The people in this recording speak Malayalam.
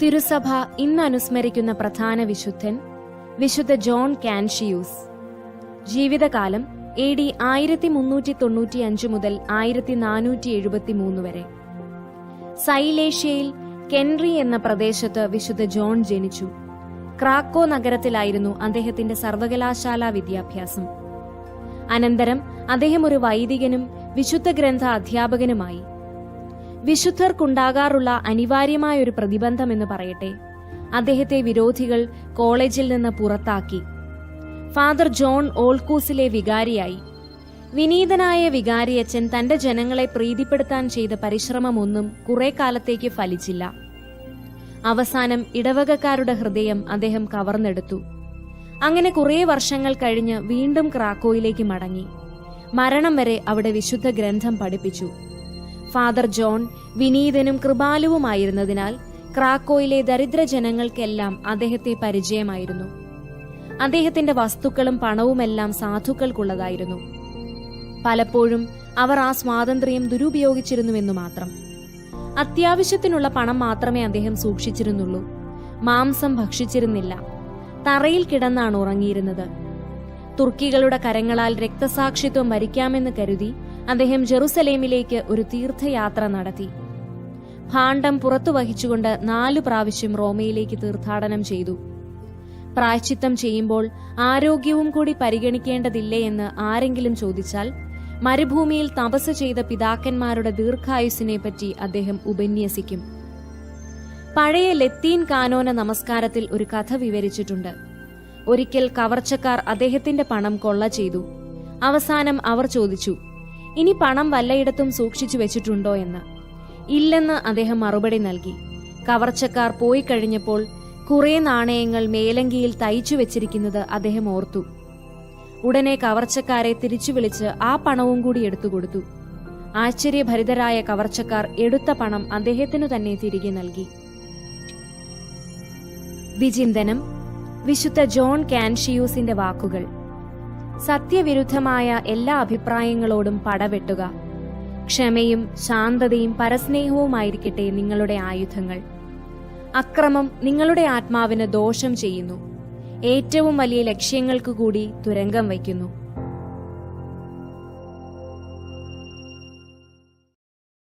തിരുസഭ ഇന്ന് അനുസ്മരിക്കുന്ന പ്രധാന വിശുദ്ധൻ വിശുദ്ധ ജോൺ കാൻഷിയൂസ്. ജീവിതകാലം AD 1395 മുതൽ 1473 വരെ. സൈലേഷ്യയിൽ കെൻറി എന്ന പ്രദേശത്ത് വിശുദ്ധ ജോൺ ജനിച്ചു. ക്രാക്കോ നഗരത്തിലായിരുന്നു അദ്ദേഹത്തിന്റെ സർവകലാശാലാ വിദ്യാഭ്യാസം. അനന്തരം അദ്ദേഹം ഒരു വൈദികനും വിശുദ്ധ ഗ്രന്ഥ അധ്യാപകനുമായി. വിശുദ്ധർക്കുണ്ടാകാറുള്ള അനിവാര്യമായ ഒരു പ്രതിബന്ധമെന്ന് പറയട്ടെ, അദ്ദേഹത്തെ വിരോധികൾ കോളേജിൽ നിന്ന് പുറത്താക്കി. Father John ഓൾക്കൂസിലെ വികാരിയായി. വിനീതനായ വികാരിയച്ചൻ തന്റെ ജനങ്ങളെ പ്രീതിപ്പെടുത്താൻ ചെയ്ത പരിശ്രമമൊന്നും കുറെ കാലത്തേക്ക് ഫലിച്ചില്ല. അവസാനം ഇടവകക്കാരുടെ ഹൃദയം അദ്ദേഹം കവർന്നെടുത്തു. അങ്ങനെ കുറെ വർഷങ്ങൾ കഴിഞ്ഞ് വീണ്ടും ക്രാക്കോയിലേക്ക് മടങ്ങി. മരണം വരെ അവിടെ വിശുദ്ധ ഗ്രന്ഥം പഠിപ്പിച്ചു. ഫാദർ ജോൺ വിനീതനും കൃപാലുവുമായിരുന്നതിനാൽ ക്രാക്കോയിലെ ദരിദ്ര ജനങ്ങൾക്കെല്ലാം അദ്ദേഹത്തെ പരിചയമായിരുന്നു. അദ്ദേഹത്തിന്റെ വസ്തുക്കളും പണവുമെല്ലാം സാധുക്കൾക്കുള്ളതായിരുന്നു. പലപ്പോഴും അവർ ആ സ്വാതന്ത്ര്യം ദുരുപയോഗിച്ചിരുന്നുവെന്നു മാത്രം. അത്യാവശ്യത്തിനുള്ള പണം മാത്രമേ അദ്ദേഹം സൂക്ഷിച്ചിരുന്നുള്ളൂ. മാംസം ഭക്ഷിച്ചിരുന്നില്ല. തറയിൽ കിടന്നാണ് ഉറങ്ങിയിരുന്നത്. തുർക്കികളുടെ കരങ്ങളാൽ രക്തസാക്ഷിത്വം വരിക്കാമെന്ന് കരുതി അദ്ദേഹം ജെറുസലേമിലേക്ക് ഒരു തീർത്ഥയാത്ര നടത്തി. ഭാണ്ഡം പുറത്തു വഹിച്ചുകൊണ്ട് 4 പ്രാവശ്യം റോമയിലേക്ക് തീർത്ഥാടനം ചെയ്തു. പ്രായശ്ചിത്തം ചെയ്യുമ്പോൾ ആരോഗ്യവും കൂടി പരിഗണിക്കേണ്ടതില്ലേ എന്ന് ആരെങ്കിലും ചോദിച്ചാൽ മരുഭൂമിയിൽ തപസ് ചെയ്ത പിതാക്കന്മാരുടെ ദീർഘായുസ്സിനെ പറ്റി അദ്ദേഹം ഉപന്യസിക്കും. പഴയ ലത്തീൻ കാനോന നമസ്കാരത്തിൽ ഒരു കഥ വിവരിച്ചിട്ടുണ്ട്. ഒരിക്കൽ കവർച്ചക്കാർ അദ്ദേഹത്തിന്റെ പണം കൊള്ള ചെയ്തു. അവസാനം അവർ ചോദിച്ചു, ഇനി പണം വല്ലയിടത്തും സൂക്ഷിച്ചു വെച്ചിട്ടുണ്ടോ എന്ന്. ഇല്ലെന്ന് അദ്ദേഹം മറുപടി നൽകി. കവർച്ചക്കാർ പോയി കഴിഞ്ഞപ്പോൾ കുറെ നാണയങ്ങൾ മേലങ്കിയിൽ തയ്ച്ചു വെച്ചിരിക്കുന്നത് അദ്ദേഹം ഓർത്തു. ഉടനെ കവർച്ചക്കാരെ തിരിച്ചു വിളിച്ച് ആ പണവും കൂടി എടുത്തുകൊടുത്തു. ആശ്ചര്യഭരിതരായ കവർച്ചക്കാർ എടുത്ത പണം അദ്ദേഹത്തിനു തന്നെ തിരികെ നൽകി. വിചിന്തനം. വിശുദ്ധ ജോൺ കാൻഷിയൂസിന്റെ വാക്കുകൾ. സത്യവിരുദ്ധമായ എല്ലാ അഭിപ്രായങ്ങളോടും പടവെട്ടുക. ക്ഷമയും ശാന്തതയും പരസ്നേഹവുമായിരിക്കട്ടെ നിങ്ങളുടെ ആയുധങ്ങൾ. അക്രമം നിങ്ങളുടെ ആത്മാവിന് ദോഷം ചെയ്യുന്നു. ഏറ്റവും വലിയ ലക്ഷ്യങ്ങൾക്ക് കൂടി തുരങ്കം വയ്ക്കുന്നു.